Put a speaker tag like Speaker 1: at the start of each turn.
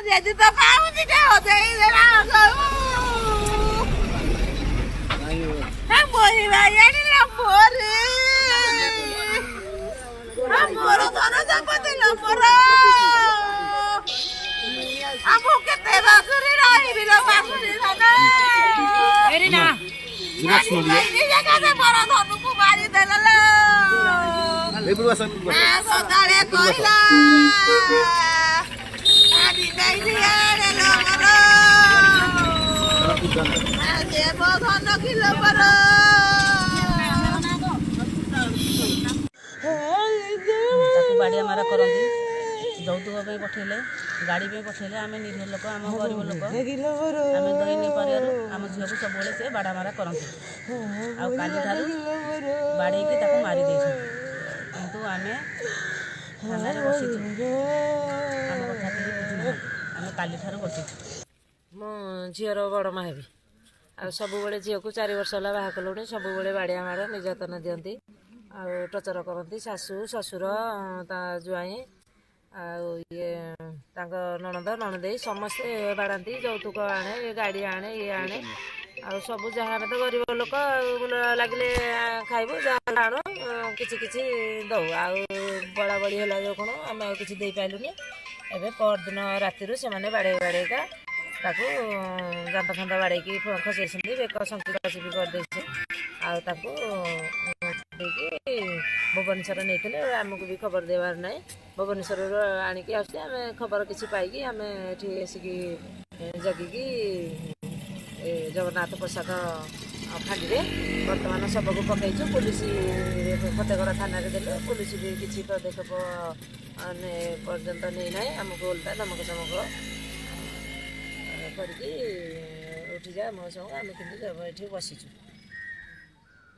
Speaker 1: ଯଦି ତ ପାଉନି ଦେଇଦେଲା ମରିବା ଜାଣିଲା ପରେ ମୋର ଧନ ସମ୍ପତ୍ତି ମୋର ଆମକୁ କେତେ ବାସୁରି ରହିବି ଲୋ ବାସୁରି ଧନ ମୋର ଧନକୁ ମାରିଦେଲା ସଦାଳେ କହିଲା ଧନ କିଲୋ ପର
Speaker 2: ବାଡ଼ିଆ ମାରା କରନ୍ତି ଯୌତୁକ ପାଇଁ ପଠେଇଲେ ଗାଡ଼ି ପାଇଁ ପଠେଇଲେ ଆମେ ନିରୀହ ଲୋକ ଆମ ଗରିବ ଲୋକ ଆମେ ଦଇ ନେଇ ପାରିବାରୁ ଆମ ଝିଅକୁ ସବୁବେଳେ ସେ ବାଡ଼ା ମାରା କରନ୍ତି ଆଉ କାଲିଠାରୁ ବାଡ଼େଇକି ତାକୁ ମାରି ଦେଇଛନ୍ତି କିନ୍ତୁ ଆମେ ଥାନାରେ ବସିଛୁ ଆମ କଥା କେହି ବୁଝୁନାହାନ୍ତି ଆମେ କାଲିଠାରୁ ବସିଛୁ।
Speaker 3: ମୁଁ ଝିଅର ବଡ଼ ମା ହେବି ଆଉ ସବୁବେଳେ ଝିଅକୁ 4 ବର୍ଷ ହେଲା ବାହା କଲୁଣି ସବୁବେଳେ ବାଡ଼ିଆ ମାର ନିର୍ଯାତନା ଦିଅନ୍ତି ଆଉ ଟର୍ଚର କରନ୍ତି ଶାଶୁ ଶ୍ୱଶୁର ତା ଜ୍ୱାଇଁ ଆଉ ଇଏ ତାଙ୍କ ନଣନ୍ଦ ନଣନ୍ଦେଇ ସମସ୍ତେ ବାଡ଼ାନ୍ତି ଯୌତୁକ ଆଣେ ଗାଡ଼ି ଆଣେ ଇଏ ଆଣେ ଆଉ ସବୁ ଯାହା ଆମେ ତ ଗରିବ ଲୋକ ଆଉ ଲାଗିଲେ ଖାଇବୁ ଯାହା ଆଣୁ କିଛି କିଛି ଦଉ ଆଉ ବଳାବଳି ହେଲା ଯେଉଁ କ'ଣ ଆମେ ଆଉ କିଛି ଦେଇପାରିଲୁନି ଏବେ ପରଦିନ ରାତିରୁ ସେମାନେ ବାଡ଼େଇକା ତାକୁ ଦାନ୍ତ ଫାନ୍ତ ବାଡ଼େଇକି ଖସେଇଛନ୍ତି ବେକ ଶଙ୍କି କାଚିକି କରିଦେଇଛି ଆଉ ତାକୁ ଦେଇକି ଭୁବନେଶ୍ୱର ନେଇଥିଲେ ଆମକୁ ବି ଖବର ଦେବାର ନାହିଁ ଭୁବନେଶ୍ୱରରୁ ଆଣିକି ଆସୁଛି ଆମେ ଖବର କିଛି ପାଇକି ଆମେ ଏଠି ଆସିକି ଜଗିକି ଜଗନ୍ନାଥ ପ୍ରସାଦ ଫାଣ୍ଡିରେ ବର୍ତ୍ତମାନ ଶବକୁ ପକାଇଛୁ ପୋଲିସ ଫତେଗଡ଼ ଥାନାରେ ଦେଲେ ପୋଲିସ ବି କିଛି ପଦକ୍ଷେପ ପର୍ଯ୍ୟନ୍ତ ନେଇନାହିଁ ଆମକୁ ଓଲଟା ଧମକ କରିକି ଉଠିଯା ମୋ ସଙ୍ଗେ ଆମେ କିନ୍ତୁ ଏଠି ବସିଛୁ।